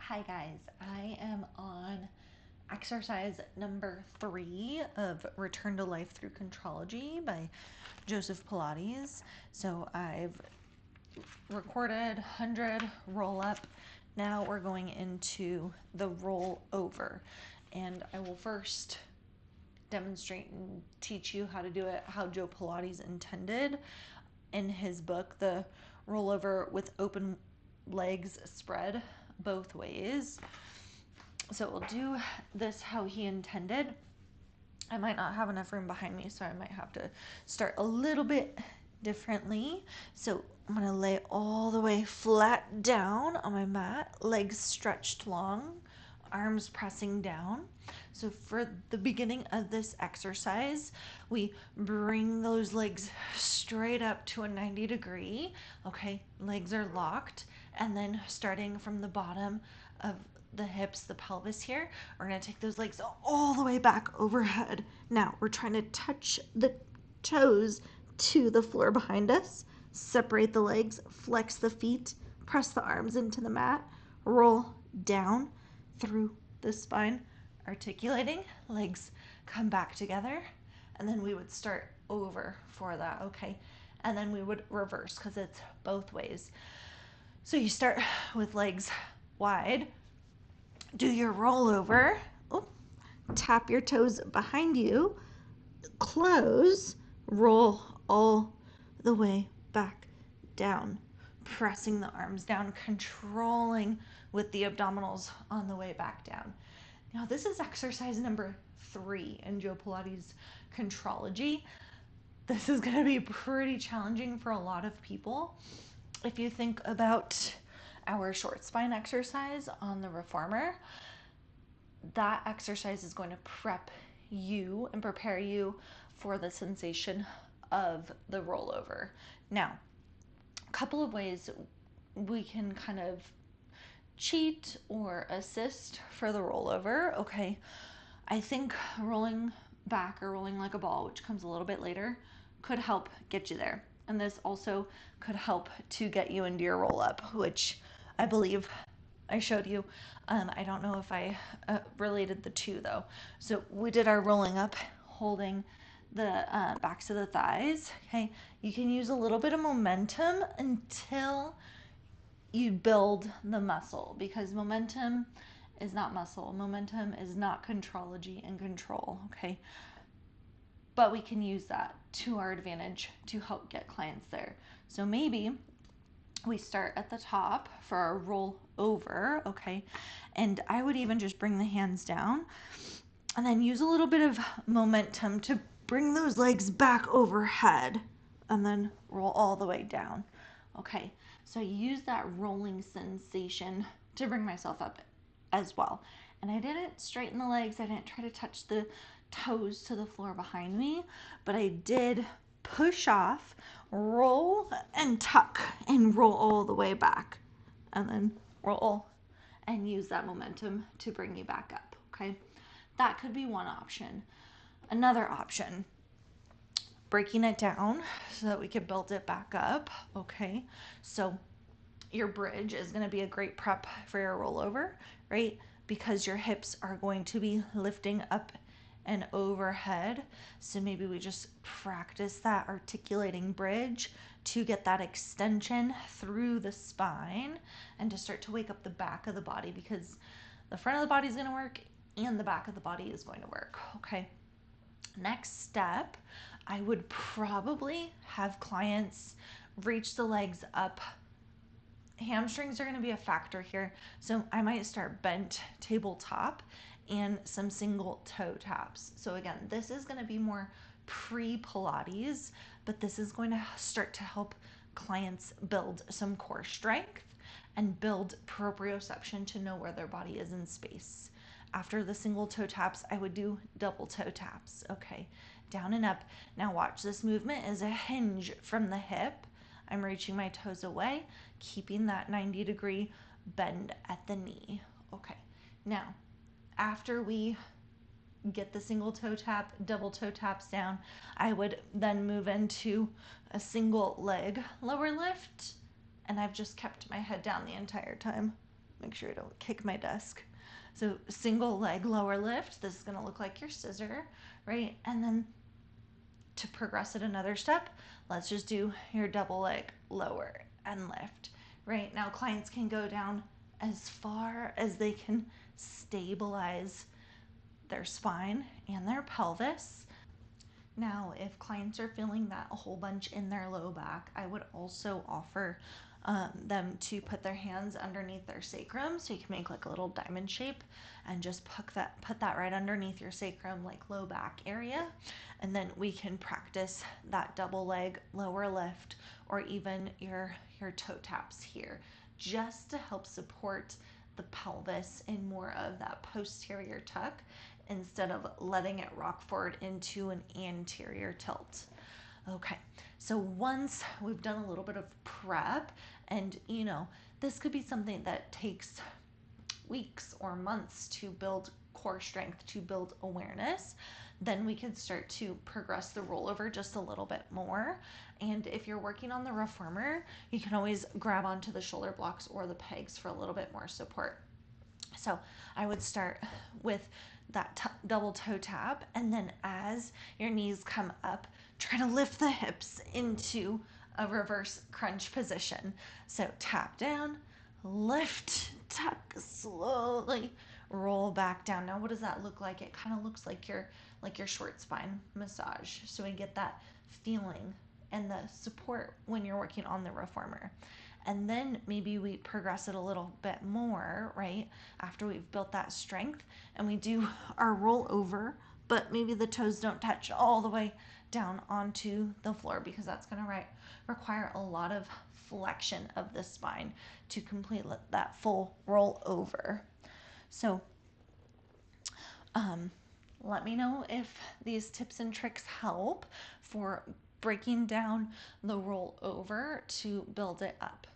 Hi guys, I am on exercise number 3 of Return to Life Through Contrology by Joseph Pilates. So I've recorded 100 roll up. Now we're going into the roll over. And I will first demonstrate and teach you how to do it how Joe Pilates intended in his book, The Rollover with Open Legs Spread Both Ways. So we'll do this how he intended. I might not have enough room behind me, so I might have to start a little bit differently. So I'm going to lay all the way flat down on my mat, legs stretched long, arms pressing down. So for the beginning of this exercise, we bring those legs straight up to a 90 degree. Okay, legs are locked. And then starting from the bottom of the hips, the pelvis here, we're going to take those legs all the way back overhead. Now we're trying to touch the toes to the floor behind us. Separate the legs, flex the feet, press the arms into the mat, roll down through the spine, articulating, legs come back together, and then we would start over for that, okay? And then we would reverse because it's both ways. So you start with legs wide, do your rollover, tap your toes behind you, close, roll all the way back down, pressing the arms down, controlling with the abdominals on the way back down. Now, this is exercise number 3 in Joe Pilates Contrology. This is going to be pretty challenging for a lot of people. If you think about our short spine exercise on the reformer, that exercise is going to prep you and prepare you for the sensation of the rollover. Now, a couple of ways we can kind of cheat or assist for the rollover. Okay, I think rolling back or rolling like a ball, which comes a little bit later, could help get you there. And this also could help to get you into your roll up, which I believe I showed you. I don't know if I related the two though. So we did our rolling up, holding the backs of the thighs. Okay, you can use a little bit of momentum until you build the muscle, because momentum is not muscle. Momentum is not contrology and control. Okay, but we can use that to our advantage to help get clients there. So maybe we start at the top for our roll over, okay? And I would even just bring the hands down and then use a little bit of momentum to bring those legs back overhead and then roll all the way down. Okay, so I use that rolling sensation to bring myself up as well. And I didn't straighten the legs, I didn't try to touch the toes to the floor behind me, but I did push off, roll and tuck and roll all the way back, and then roll and use that momentum to bring you back up. Okay, that could be one option. Another option, breaking it down so that we could build it back up. Okay, so your bridge is going to be a great prep for your rollover, right? Because your hips are going to be lifting up and overhead. So maybe we just practice that articulating bridge to get that extension through the spine and to start to wake up the back of the body, because the front of the body is going to work and the back of the body is going to work. Okay. Next step, I would probably have clients reach the legs up. Hamstrings are going to be a factor here, so I might start bent tabletop and some single toe taps. So again, this is going to be more pre-Pilates, but this is going to start to help clients build some core strength and build proprioception to know where their body is in space. After the single toe taps, I would do double toe taps. Okay, down and up. Now watch, this movement is a hinge from the hip. I'm reaching my toes away, keeping that 90 degree bend at the knee. Okay, now after we get the single toe tap, double toe taps down, I would then move into a single leg lower lift, and I've just kept my head down the entire time. make sure I don't kick my desk. So single leg lower lift. This is going to look like your scissor, right? And then to progress it another step, let's just do your double leg lower and lift. Right now, clients can go down as far as they can stabilize their spine and their pelvis. Now, if clients are feeling that a whole bunch in their low back, I would also offer them to put their hands underneath their sacrum, so you can make like a little diamond shape and just put that right underneath your sacrum, like low back area, and then we can practice that double leg lower lift or even your toe taps here, just to help support the pelvis in more of that posterior tuck instead of letting it rock forward into an anterior tilt. Okay, so once we've done a little bit of prep, and this could be something that takes weeks or months to build core strength, to build awareness, then we can start to progress the rollover just a little bit more. And if you're working on the reformer, you can always grab onto the shoulder blocks or the pegs for a little bit more support. So I would start with that double toe tap, and then as your knees come up, try to lift the hips into a reverse crunch position. So tap down, lift, tuck, slowly roll back down. Now what does that look like? It kind of looks like your short spine massage. So we get that feeling and the support when you're working on the reformer. And then maybe we progress it a little bit more, right? After we've built that strength, and we do our roll over, but maybe the toes don't touch all the way down onto the floor, because that's going to require a lot of flexion of the spine to complete that full roll over. So let me know if these tips and tricks help for breaking down the roll over to build it up.